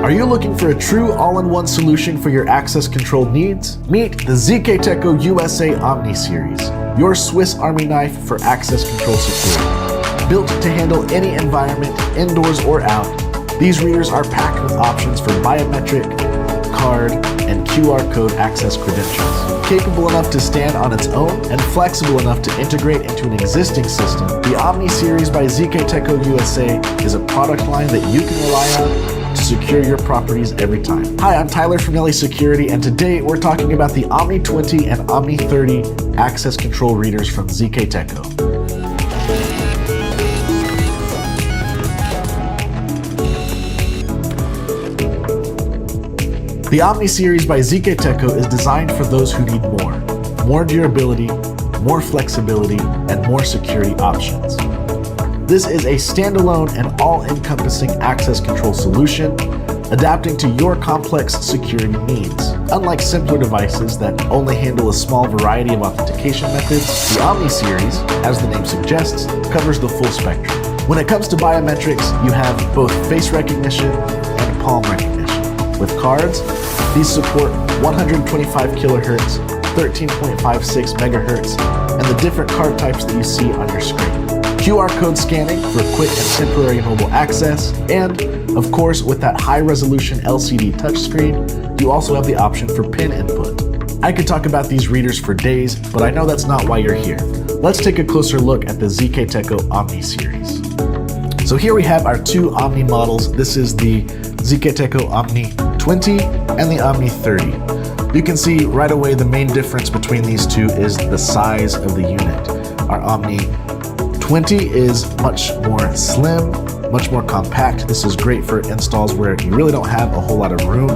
Are you looking for a true all-in-one solution for your access control needs? Meet the ZKTeco USA Omni Series, your Swiss Army knife for access control security. Built to handle any environment, indoors or out, these readers are packed with options for biometric, card, and QR code access credentials. Capable enough to stand on its own and flexible enough to integrate into an existing system, the Omni Series by ZKTeco USA is a product line that you can rely on to secure your properties every time. Hi, I'm Tyler from Nelly Security, and today we're talking about the Omni20 and Omni30 access control readers from ZKTeco. The Omni Series by ZKTeco is designed for those who need more durability, more flexibility, and more security options. This is a standalone and all-encompassing access control solution, adapting to your complex security needs. Unlike simpler devices that only handle a small variety of authentication methods, the Omni Series, as the name suggests, covers the full spectrum. When it comes to biometrics, you have both face recognition and palm recognition. With cards, these support 125 kilohertz, 13.56 megahertz, and the different card types that you see on your screen. QR code scanning for quick and temporary mobile access, and of course, with that high-resolution LCD touchscreen, you also have the option for PIN input. I could talk about these readers for days, but I know that's not why you're here. Let's take a closer look at the ZKTeco Omni Series. So here we have our two Omni models. This is the ZKTeco OmniAC20 and the OmniAC30. You can see right away the main difference between these two is the size of the unit. Our OmniAC20 is much more slim, much more compact. This is great for installs where you really don't have a whole lot of room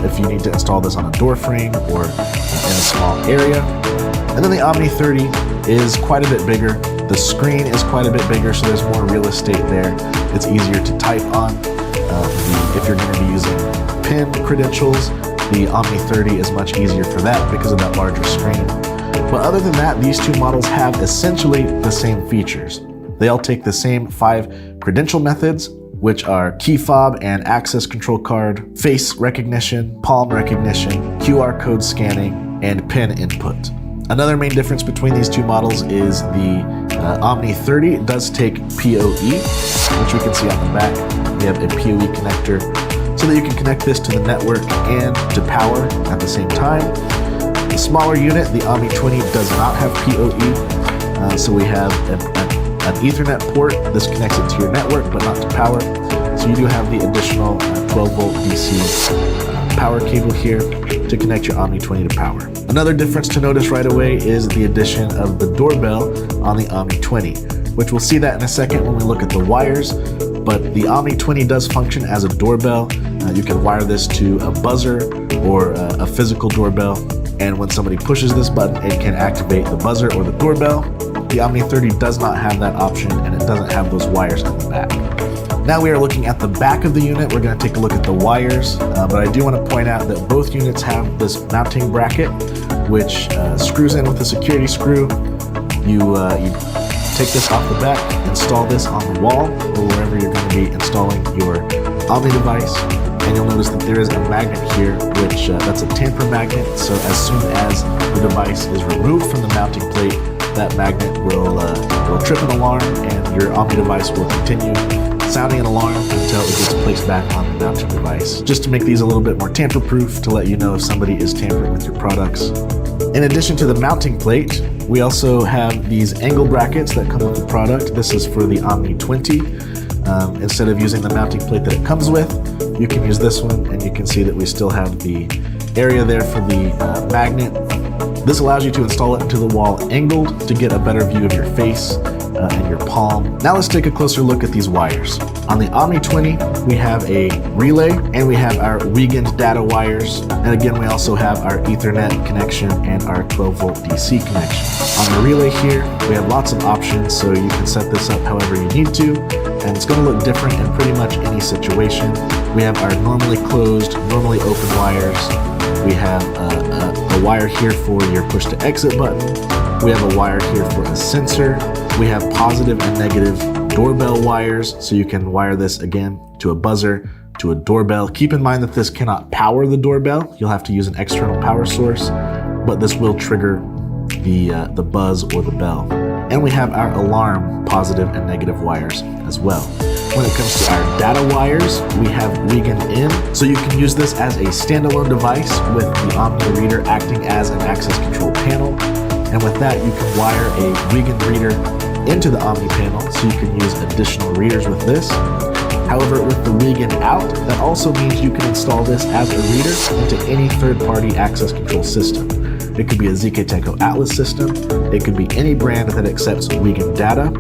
if you need to install this on a door frame or in a small area. And then the OmniAC30 is quite a bit bigger. The screen is quite a bit bigger, so there's more real estate there. It's easier to type on. If you're going to be using PIN credentials, the OmniAC30 is much easier for that because of that larger screen. But other than that, these two models have essentially the same features. They all take the same 5 credential methods, which are key fob and access control card, face recognition, palm recognition, QR code scanning, and PIN input. Another main difference between these two models is the OmniAC30 does take PoE, which we can see on the back. We have a PoE connector so that you can connect this to the network and to power at the same time. The smaller unit, the Omni20, does not have PoE, so we have an Ethernet port. This connects it to your network, but not to power. So you do have the additional 12-volt DC power cable here to connect your Omni20 to power. Another difference to notice right away is the addition of the doorbell on the Omni20, which we'll see that in a second when we look at the wires. But the Omni20 does function as a doorbell. You can wire this to a buzzer or a physical doorbell. And when somebody pushes this button, it can activate the buzzer or the doorbell. The OmniAC30 does not have that option, and it doesn't have those wires in the back. Now we are looking at the back of the unit. We're going to take a look at the wires, but I do want to point out that both units have this mounting bracket, which screws in with a security screw. You take this off the back, install this on the wall or wherever you're going to be installing your Omni device, and you'll notice that there is a magnet here, which that's a tamper magnet. So as soon as the device is removed from the mounting plate, that magnet will trip an alarm, and your Omni device will continue sounding an alarm until it gets placed back on the mounting device. Just to make these a little bit more tamper-proof, to let you know if somebody is tampering with your products. In addition to the mounting plate, we also have these angle brackets that come with the product. This is for the Omni20. Instead of using the mounting plate that it comes with, you can use this one, and you can see that we still have the area there for the magnet. This allows you to install it into the wall angled to get a better view of your face and your palm. Now let's take a closer look at these wires. On the Omni20, we have a relay and we have our Wiegand data wires. And again, we also have our Ethernet connection and our 12-volt DC connection. On the relay here, we have lots of options, so you can set this up however you need to, and it's going to look different in pretty much any situation. We have our normally closed, normally open wires. We have a wire here for your push to exit button. We have a wire here for a sensor. We have positive and negative doorbell wires, so you can wire this again to a buzzer, to a doorbell. Keep in mind that this cannot power the doorbell. You'll have to use an external power source, but this will trigger the buzz or the bell. And we have our alarm positive and negative wires as well. When it comes to our data wires, we have Wiegand in, so you can use this as a standalone device with the Omni reader acting as an access control panel. And with that, you can wire a Wiegand reader into the Omni panel, so you can use additional readers with this. However, with the Wiegand out, that also means you can install this as a reader into any third-party access control system. It could be a ZKTeco Atlas system. It could be any brand that accepts Wiegand data.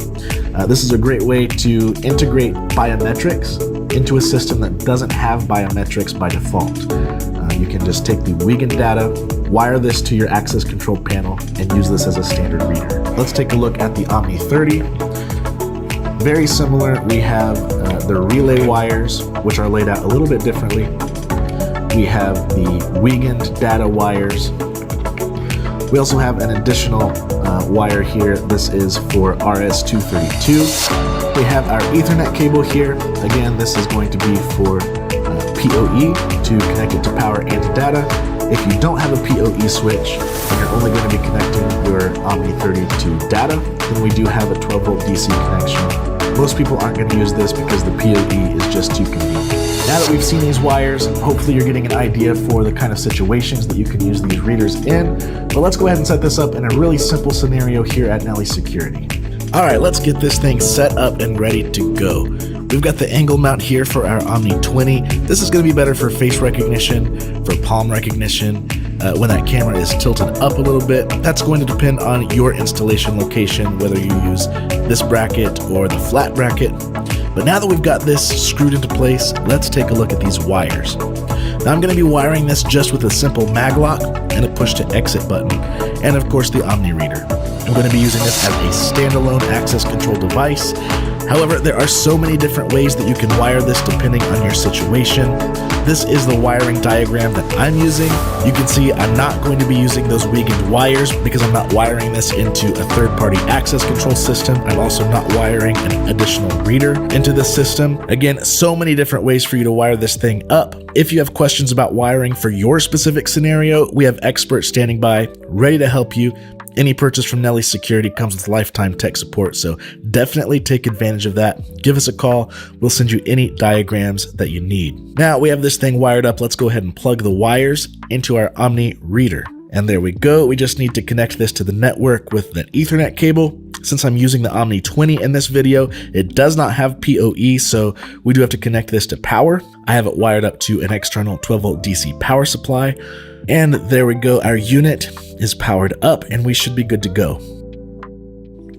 This is a great way to integrate biometrics into a system that doesn't have biometrics by default. You can just take the Wiegand data, wire this to your access control panel, and use this as a standard reader. Let's take a look at the OmniAC30. Very similar, we have the relay wires, which are laid out a little bit differently. We have the Wiegand data wires. We also have an additional wire here. This is for RS-232. We have our Ethernet cable here. Again, this is going to be for PoE to connect it to power and to data. If you don't have a PoE switch and you're only going to be connecting your OmniAC30 to data, then we do have a 12-volt DC connection. Most people aren't going to use this because the PoE is just too convenient. Now that we've seen these wires, hopefully you're getting an idea for the kind of situations that you can use these readers in. But let's go ahead and set this up in a really simple scenario here at Nelly Security. All right, let's get this thing set up and ready to go. We've got the angle mount here for our Omni20. This is going to be better for face recognition, for palm recognition. When that camera is tilted up a little bit, that's going to depend on your installation location, whether you use this bracket or the flat bracket. But now that we've got this screwed into place, let's take a look at these wires. Now I'm going to be wiring this just with a simple mag lock and a push to exit button, and of course the Omni reader. I'm going to be using this as a standalone access control device. However, there are so many different ways that you can wire this depending on your situation. This is the wiring diagram that I'm using. You can see I'm not going to be using those Wiegand wires because I'm not wiring this into a third-party access control system. I'm also not wiring an additional reader into the system. Again, so many different ways for you to wire this thing up. If you have questions about wiring for your specific scenario, we have experts standing by, ready to help you. Any purchase from Nelly Security comes with lifetime tech support, so definitely take advantage of that. Give us a call. We'll send you any diagrams that you need. Now we have this thing wired up. Let's go ahead and plug the wires into our Omni reader. And there we go. We just need to connect this to the network with the Ethernet cable. Since I'm using the Omni20 in this video, it does not have PoE, so we do have to connect this to power. I have it wired up to an external 12-volt DC power supply. And there we go, our unit is powered up and we should be good to go.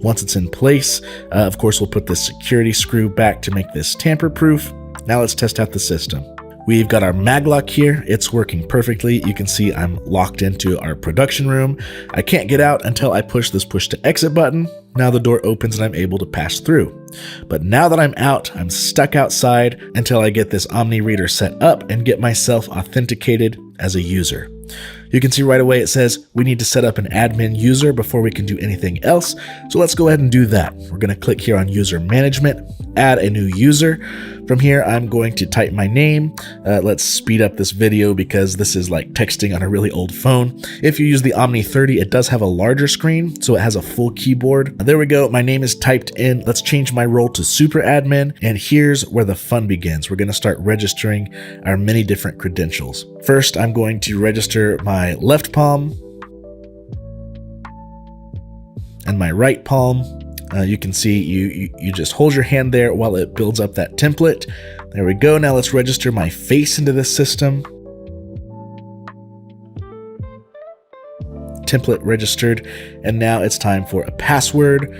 Once it's in place, of course, we'll put the security screw back to make this tamper-proof. Now let's test out the system. We've got our mag lock here. It's working perfectly. You can see I'm locked into our production room. I can't get out until I push this push to exit button. Now the door opens and I'm able to pass through. But now that I'm out, I'm stuck outside until I get this Omni reader set up and get myself authenticated as a user. You can see right away it says we need to set up an admin user before we can do anything else. So let's go ahead and do that. We're going to click here on user management, add a new user. From here, I'm going to type my name. Let's speed up this video because this is like texting on a really old phone. If you use the Omni30, it does have a larger screen, so it has a full keyboard. There we go. My name is typed in. Let's change my role to super admin. And here's where the fun begins. We're going to start registering our many different credentials. First, I'm going to register my left palm and my right palm. You can see you just hold your hand there while it builds up that template. There we go. Now let's register my face into this system. Template registered, and now it's time for a password.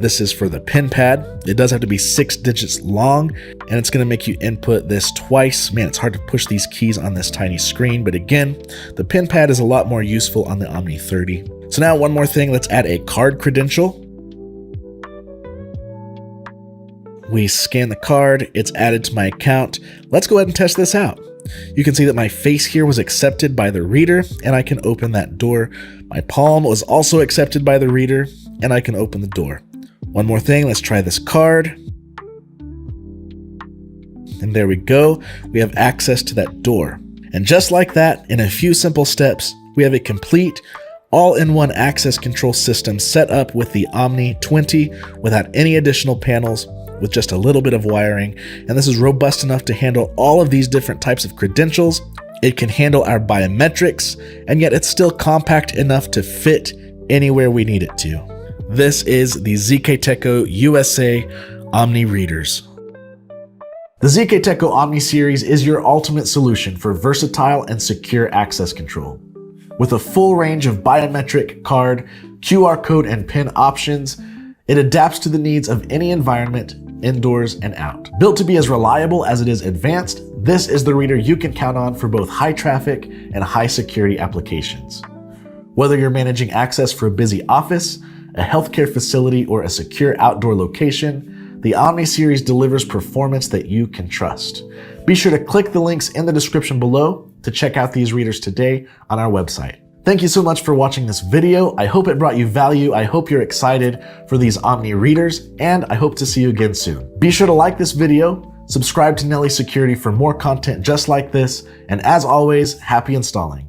This is for the pin pad. It does have to be 6 digits long, and it's going to make you input this twice. Man, it's hard to push these keys on this tiny screen, but again, the pin pad is a lot more useful on the Omni30. So now one more thing, let's add a card credential. We scan the card, it's added to my account. Let's go ahead and test this out. You can see that my face here was accepted by the reader, and I can open that door. My palm was also accepted by the reader, and I can open the door. One more thing, let's try this card. and there we go. We have access to that door. And just like that, in a few simple steps, we have a complete all-in-one access control system set up with the OmniAC20 without any additional panels, with just a little bit of wiring. And this is robust enough to handle all of these different types of credentials. It can handle our biometrics, and yet it's still compact enough to fit anywhere we need it to. This is the ZKTeco USA Omni readers. The ZKTeco Omni series is your ultimate solution for versatile and secure access control. With a full range of biometric, card, QR code, and PIN options, it adapts to the needs of any environment, indoors and out. Built to be as reliable as it is advanced, this is the reader you can count on for both high traffic and high security applications. Whether you're managing access for a busy office, a healthcare facility, or a secure outdoor location, the Omni series delivers performance that you can trust. Be sure to click the links in the description below to check out these readers today on our website. Thank you so much for watching this video. I hope it brought you value. I hope you're excited for these Omni readers, and I hope to see you again soon. Be sure to like this video, subscribe to Nelly Security for more content just like this, and as always, happy installing.